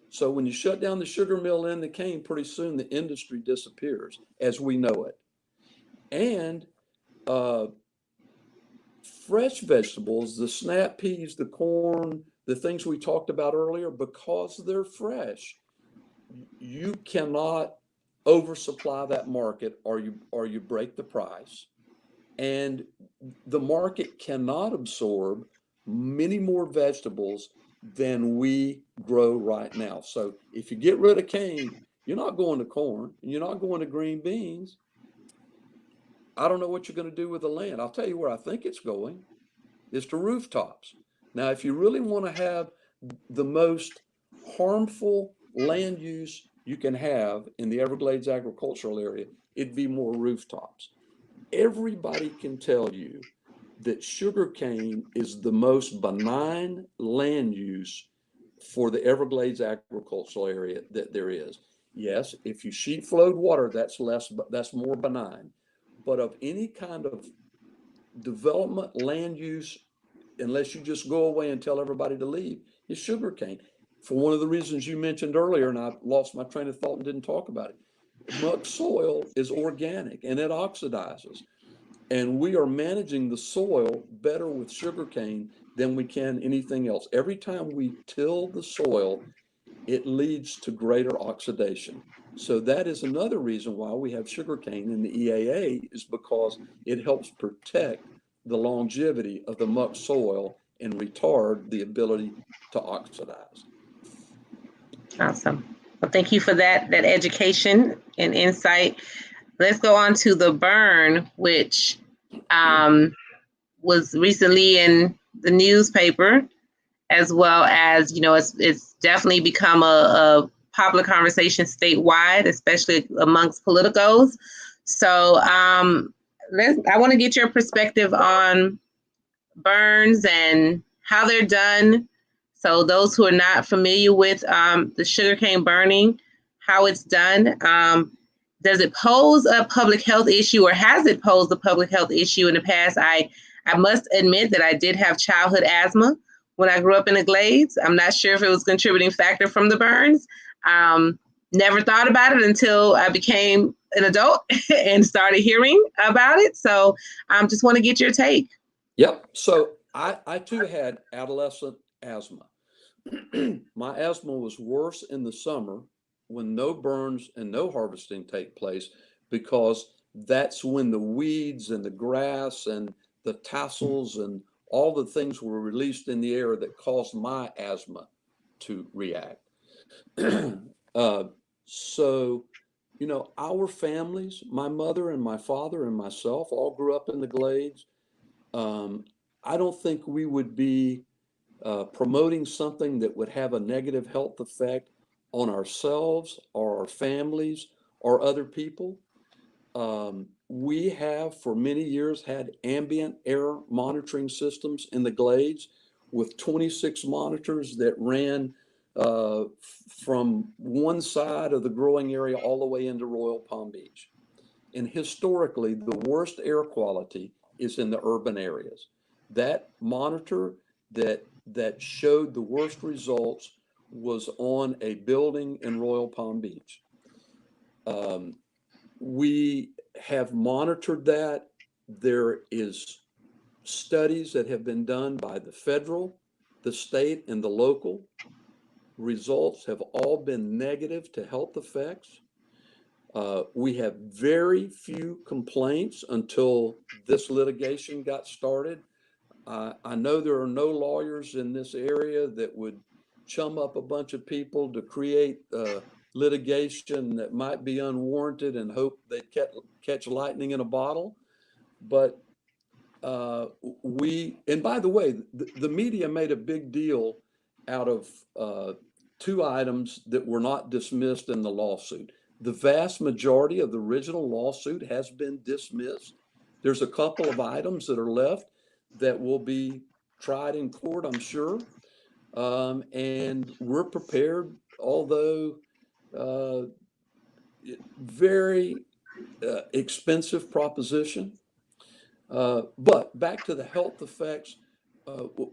So when you shut down the sugar mill and the cane, pretty soon the industry disappears as we know it. And fresh vegetables, the snap peas, the corn, the things we talked about earlier, because they're fresh, you cannot oversupply that market, or you break the price. And the market cannot absorb many more vegetables than we grow right now. So if you get rid of cane, you're not going to corn, and you're not going to green beans. I don't know what you're going to do with the land. I'll tell you where I think it's going, is to rooftops. Now, if you really want to have the most harmful land use you can have in the Everglades agricultural area, it'd be more rooftops. Everybody can tell you that sugarcane is the most benign land use for the Everglades agricultural area that there is. Yes, if you sheet flowed water, that's more benign. But of any kind of development land use, unless you just go away and tell everybody to leave, is sugarcane. For one of the reasons you mentioned earlier, and I lost my train of thought and didn't talk about it, muck soil is organic and it oxidizes. And we are managing the soil better with sugarcane than we can anything else. Every time we till the soil, it leads to greater oxidation. So that is another reason why we have sugarcane in the EAA, is because it helps protect the longevity of the muck soil and retard the ability to oxidize. Awesome. Well, thank you for that education and insight. Let's go on to the burn, which was recently in the newspaper, as well as, it's definitely become a popular conversation statewide, especially amongst politicos. So I want to get your perspective on burns and how they're done. So those who are not familiar with the sugarcane burning, how it's done, does it pose a public health issue, or has it posed a public health issue in the past? I must admit that I did have childhood asthma when I grew up in the Glades. I'm not sure if it was a contributing factor from the burns. Never thought about it until I became an adult and started hearing about it. So just want to get your take. Yep. So I too had adolescent asthma. My asthma was worse in the summer when no burns and no harvesting take place, because that's when the weeds and the grass and the tassels and all the things were released in the air that caused my asthma to react. So, our families, my mother and my father and myself, all grew up in the Glades. I don't think we would be promoting something that would have a negative health effect on ourselves or our families or other people. We have for many years had ambient air monitoring systems in the Glades with 26 monitors that ran from one side of the growing area all the way into Royal Palm Beach. And historically, the worst air quality is in the urban areas. That monitor that showed the worst results was on a building in Royal Palm Beach. We have monitored that. There is studies that have been done by the federal, the state, and the local. Results have all been negative to health effects. We have very few complaints until this litigation got started. I know there are no lawyers in this area that would chum up a bunch of people to create litigation that might be unwarranted and hope they catch lightning in a bottle. But and by the way, the media made a big deal out of two items that were not dismissed in the lawsuit. The vast majority of the original lawsuit has been dismissed. There's a couple of items that are left that will be tried in court, I'm sure. And we're prepared, although very expensive proposition. But back to the health effects,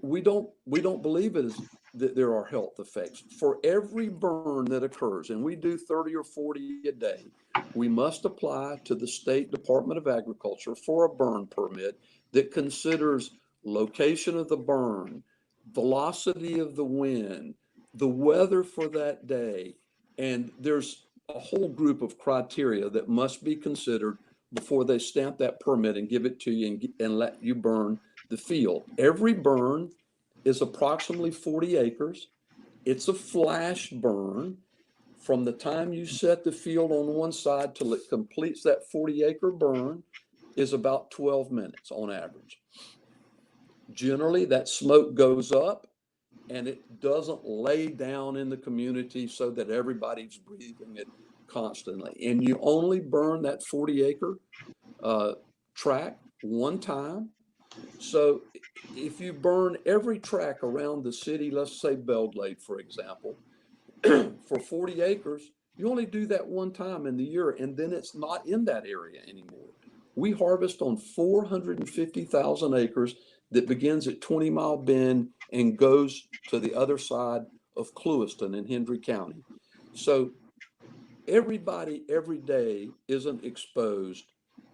we don't believe it is that there are health effects. For every burn that occurs, and we do 30 or 40 a day, we must apply to the State Department of Agriculture for a burn permit that considers location of the burn, velocity of the wind, the weather for that day, and there's a whole group of criteria that must be considered before they stamp that permit and give it to you and let you burn the field. Every burn is approximately 40 acres. It's a flash burn. From the time you set the field on one side till it completes that 40-acre burn is about 12 minutes on average. Generally, that smoke goes up and it doesn't lay down in the community so that everybody's breathing it constantly. And you only burn that 40-acre tract one time. So if you burn every tract around the city, let's say Belglade, for example, for 40 acres, you only do that one time in the year, and then it's not in that area anymore. We harvest on 450,000 acres that begins at 20 Mile Bend and goes to the other side of Clewiston in Hendry County. So everybody every day isn't exposed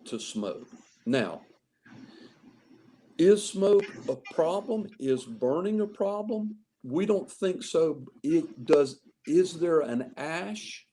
to smoke. Now, is smoke a problem? Is burning a problem? We don't think so. Is there an ash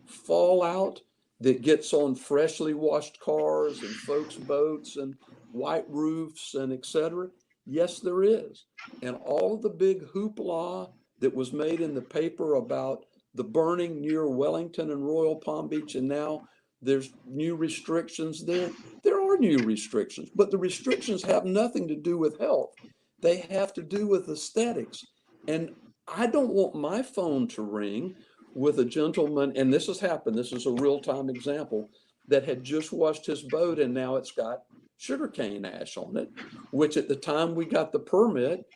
fallout that gets on freshly washed cars and folks' boats and white roofs and etc.? Yes, there is. And all of the big hoopla that was made in the paper about the burning near Wellington and Royal Palm Beach, and now there's new restrictions there. There are new restrictions, but the restrictions have nothing to do with health. They have to do with aesthetics. And I don't want my phone to ring with a gentleman, and this has happened, this is a real-time example, that had just washed his boat and now it's got sugarcane ash on it, which at the time we got the permit,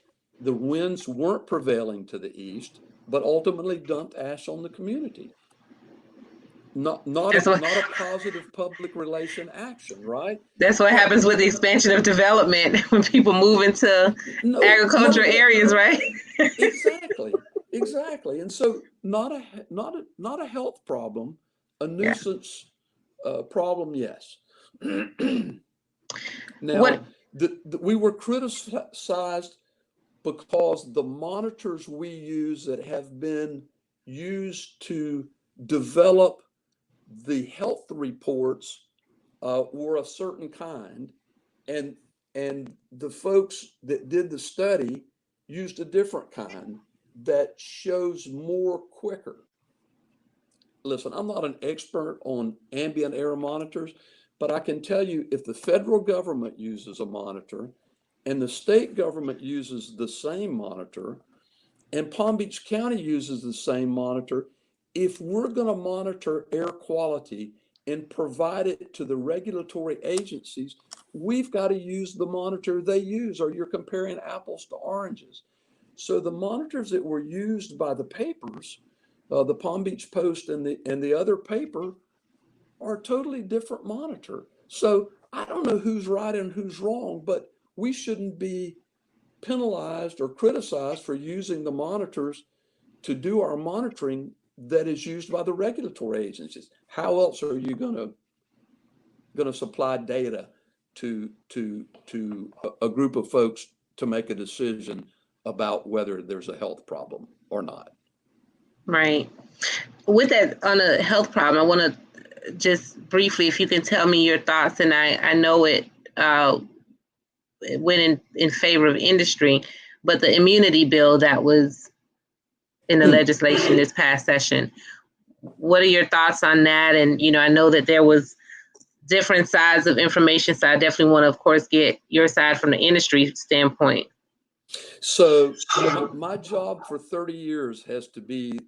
the winds weren't prevailing to the east, but ultimately dumped ash on the community. That's what not a positive public relation action, right? that's what But happens with the expansion of development when people move into no, agriculture areas, right? exactly, exactly. And so not a health problem, a Yeah. nuisance problem, yes. What? Now, we were criticized because the monitors we use that have been used to develop the health reports were a certain kind, and the folks that did the study used a different kind that shows more quicker. Listen, I'm not an expert on ambient air monitors, but I can tell you if the federal government uses a monitor and the state government uses the same monitor and Palm Beach County uses the same monitor, if we're going to monitor air quality and provide it to the regulatory agencies, we've got to use the monitor they use, or you're comparing apples to oranges. So the monitors that were used by the papers, the Palm Beach Post and the other paper, are a totally different monitor. So I don't know who's right and who's wrong, but we shouldn't be penalized or criticized for using the monitors to do our monitoring that is used by the regulatory agencies. How else are you going to supply data to a group of folks to make a decision about whether there's a health problem or not? Right. With that, on a health problem, I want to just briefly, if you can tell me your thoughts, and I know it went in favor of industry, but the immunity bill that was in the legislation this past session, what are your thoughts on that? And, I know that there was different sides of information, so I definitely want to, of course, get your side from the industry standpoint. So my job for 30 years has to be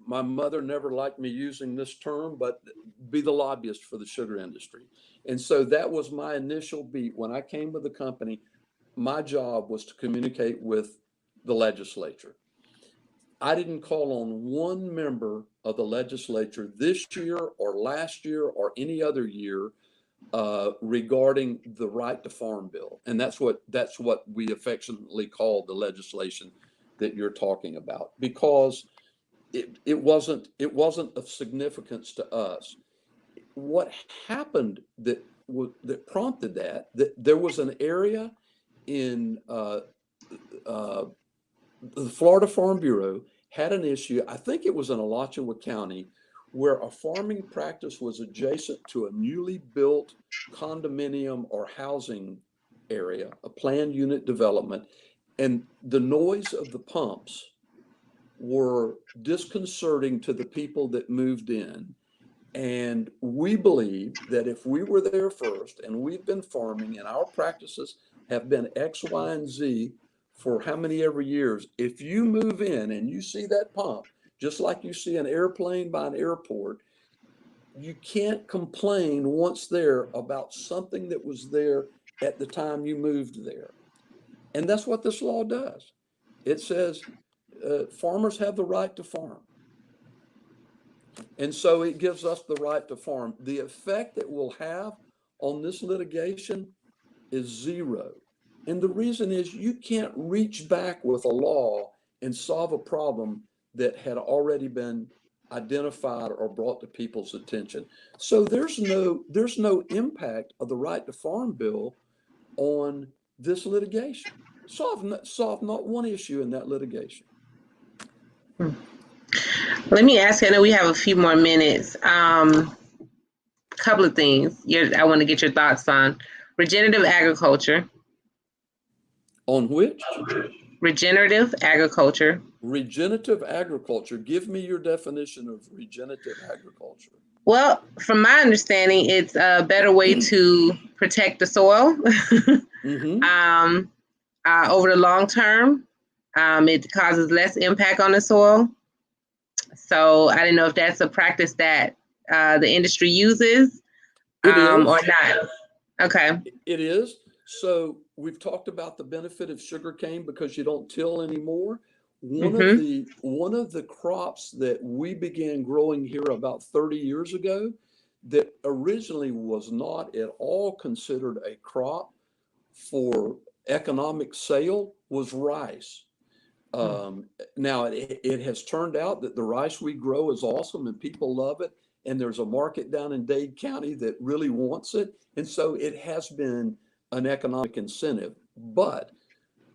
my mother never liked me using this term, but be the lobbyist for the sugar industry. And so that was my initial beat. When I came with the company, my job was to communicate with the legislature. I didn't call on one member of the legislature this year or last year or any other year regarding the right to farm bill. And that's what we affectionately call the legislation that you're talking about, because it wasn't of significance to us. What happened that prompted that there was an area in the Florida Farm Bureau had an issue. I think it was in Alachua County, where a farming practice was adjacent to a newly built condominium or housing area, a planned unit development, and the noise of the pumps were disconcerting to the people that moved in. And we believe that if we were there first and we've been farming and our practices have been X, Y, and Z for how many ever years, if you move in and you see that pump, just like you see an airplane by an airport, you can't complain once there about something that was there at the time you moved there. And that's what this law does. It says farmers have the right to farm. And so it gives us the right to farm. The effect it will have on this litigation is zero. And the reason is you can't reach back with a law and solve a problem that had already been identified or brought to people's attention. So there's no impact of the right to farm bill on this litigation. Solve not one issue in that litigation. Let me ask you, I know we have a few more minutes. Couple of things I want to get your thoughts on. Regenerative agriculture. On which? Regenerative agriculture. Regenerative agriculture. Give me your definition of regenerative agriculture. Well, from my understanding, it's a better way to protect the soil over the long term. It causes less impact on the soil. So I didn't know if that's a practice that the industry uses or not. Okay. It is. So we've talked about the benefit of sugarcane because you don't till anymore. One of the crops that we began growing here about 30 years ago that originally was not at all considered a crop for economic sale was rice. Now it has turned out that the rice we grow is awesome and people love it. And there's a market down in Dade County that really wants it. And so it has been an economic incentive. But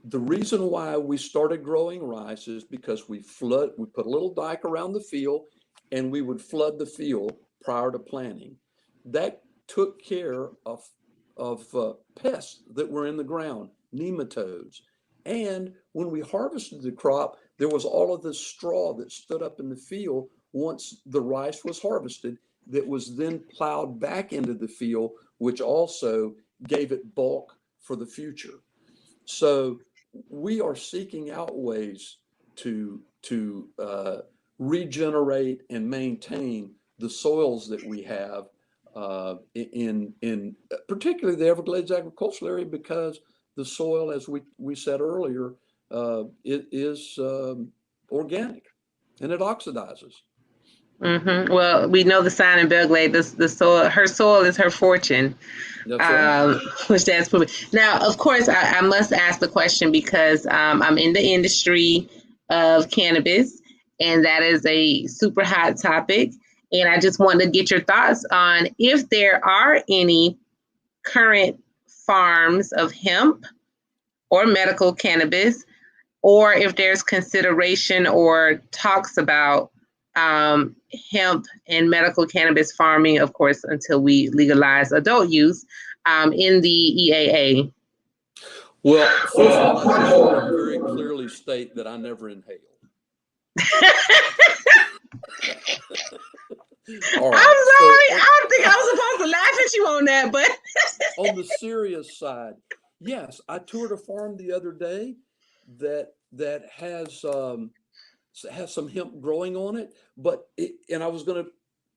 the reason why we started growing rice is because we put a little dike around the field and we would flood the field prior to planting. That took care of pests that were in the ground, nematodes. And when we harvested the crop, there was all of this straw that stood up in the field once the rice was harvested that was then plowed back into the field, which also gave it bulk for the future. So we are seeking out ways to regenerate and maintain the soils that we have in particularly the Everglades agricultural area, because the soil, as we said earlier, it is organic and it oxidizes. Well, we know the sign in Belgrade, the soil, her soil is her fortune. That's right. Which that's proven. Now, of course, I must ask the question because I'm in the industry of cannabis, and that is a super hot topic. And I just wanted to get your thoughts on if there are any current farms of hemp or medical cannabis, or if there's consideration or talks about hemp and medical cannabis farming, of course, until we legalize adult use in the EAA. Well, first of all, I just want to very clearly state that I never inhaled. All right. I'm sorry. So, I don't think I was supposed to laugh at you on that, but on the serious side, yes, I toured a farm the other day that has some hemp growing on it, and I was going to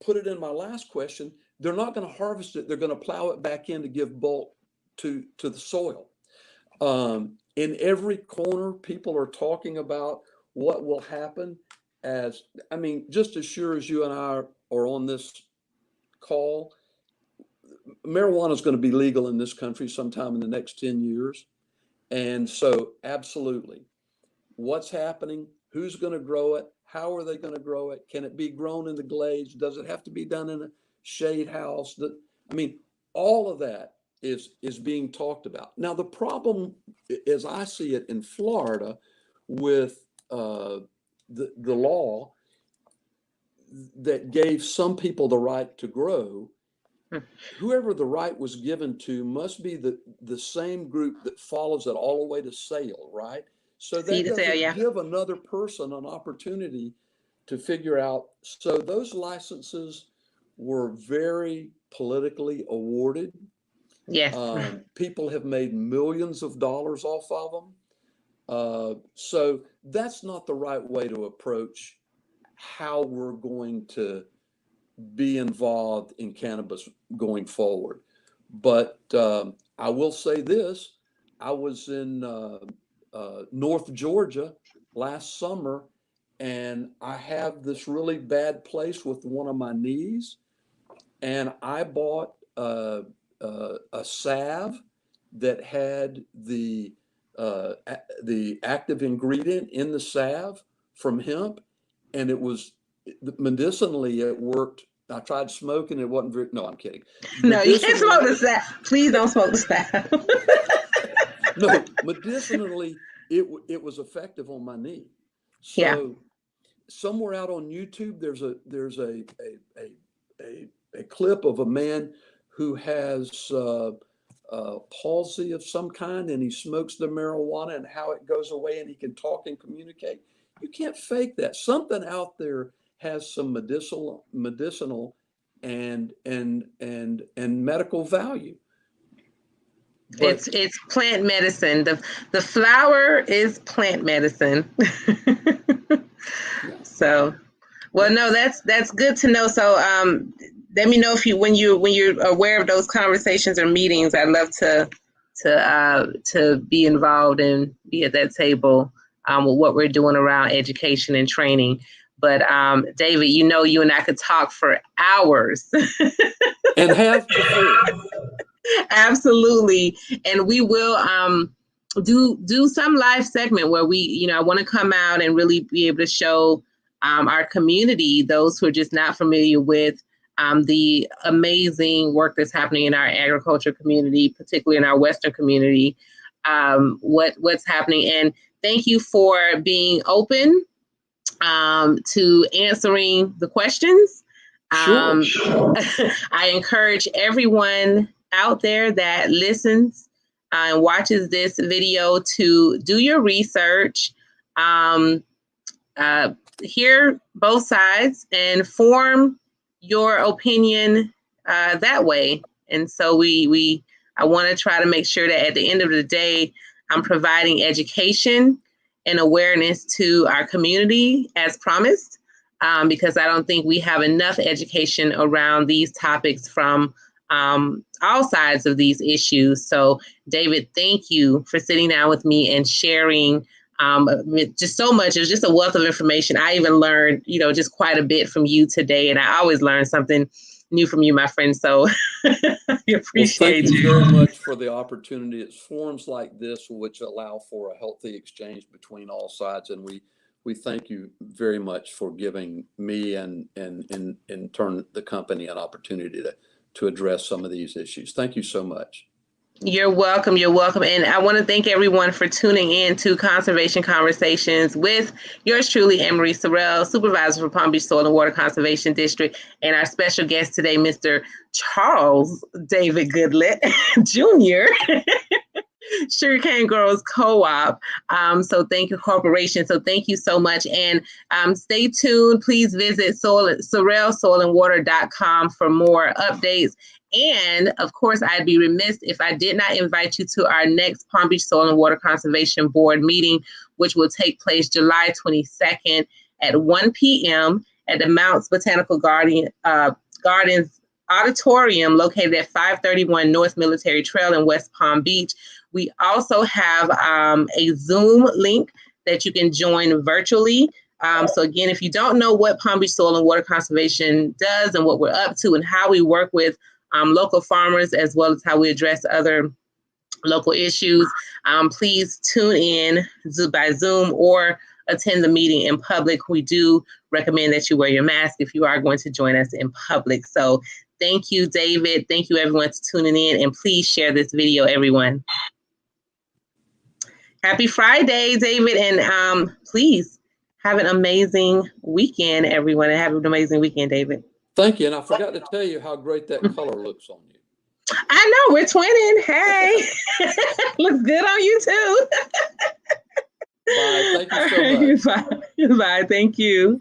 put it in my last question. They're not going to harvest it. They're going to plow it back in to give bulk to the soil. In every corner, people are talking about what will happen just as sure as you and I are on this call, marijuana is going to be legal in this country sometime in the next 10 years. And so absolutely, what's happening? Who's going to grow it? How are they going to grow it? Can it be grown in the glades? Does it have to be done in a shade house? All of that is being talked about. Now, the problem, as I see it in Florida, with the law that gave some people the right to grow, whoever the right was given to must be the same group that follows it all the way to sale, right? So that doesn't give another person an opportunity to figure out. So those licenses were very politically awarded. Yes. People have made millions of dollars off of them. So that's not the right way to approach how we're going to be involved in cannabis going forward. But I will say this, I was in North Georgia last summer, and I have this really bad place with one of my knees, and I bought a salve that had the active ingredient in the salve from hemp, and it was medicinally, it worked. I tried smoking, it wasn't very, no, I'm kidding. No, you can't smoke the salve. Please don't smoke the salve. No, medicinally, it was effective on my knee. So somewhere out on YouTube, there's a clip of a man who has palsy of some kind, and he smokes the marijuana and how it goes away, and he can talk and communicate. You can't fake that. Something out there has some medicinal and medical value. But it's plant medicine. The flower is plant medicine. So, well, no, that's good to know. So, let me know if when you're aware of those conversations or meetings. I'd love to be involved and be at that table with what we're doing around education and training. But David, you and I could talk for hours. And have before. Absolutely. And we will do some live segment where we, I want to come out and really be able to show our community, those who are just not familiar with the amazing work that's happening in our agriculture community, particularly in our Western community, what's happening. And thank you for being open to answering the questions. Sure. I encourage everyone out there that listens and watches this video to do your research, hear both sides, and form your opinion that way. And so I want to try to make sure that at the end of the day, I'm providing education and awareness to our community as promised, because I don't think we have enough education around these topics from all sides of these issues. So, David, thank you for sitting down with me and sharing just so much. It was just a wealth of information. I even learned, just quite a bit from you today, and I always learn something new from you, my friend. So I appreciate thank you very much for the opportunity. It's forums like this which allow for a healthy exchange between all sides, and we thank you very much for giving me and in turn the company an opportunity to address some of these issues. Thank you so much. You're welcome. You're welcome. And I want to thank everyone for tuning in to Conservation Conversations with yours truly, Ann Marie Sorrell, Supervisor for Palm Beach Soil and Water Conservation District, and our special guest today, Mr. Charles David Goodlet, Jr., Sugarcane Growers Co-op. So thank you, corporation. So thank you so much. And stay tuned. Please visit SorrellSoilandWater.com for more updates. And of course, I'd be remiss if I did not invite you to our next Palm Beach Soil and Water Conservation Board meeting, which will take place July 22nd at 1 p.m. at the Mounts Botanical Gardens Auditorium located at 531 North Military Trail in West Palm Beach. We also have a Zoom link that you can join virtually. So again, if you don't know what Palm Beach Soil and Water Conservation does and what we're up to and how we work with local farmers, as well as how we address other local issues, please tune in by Zoom or attend the meeting in public. We do recommend that you wear your mask if you are going to join us in public. So thank you, David. Thank you, everyone, for tuning in. And please share this video, everyone. Happy Friday, David. And please have an amazing weekend, everyone. And have an amazing weekend, David. Thank you. And I forgot to tell you how great that color looks on you. I know, we're twinning. Hey, looks good on you too. Bye. Thank you so much. Bye. Bye. Thank you.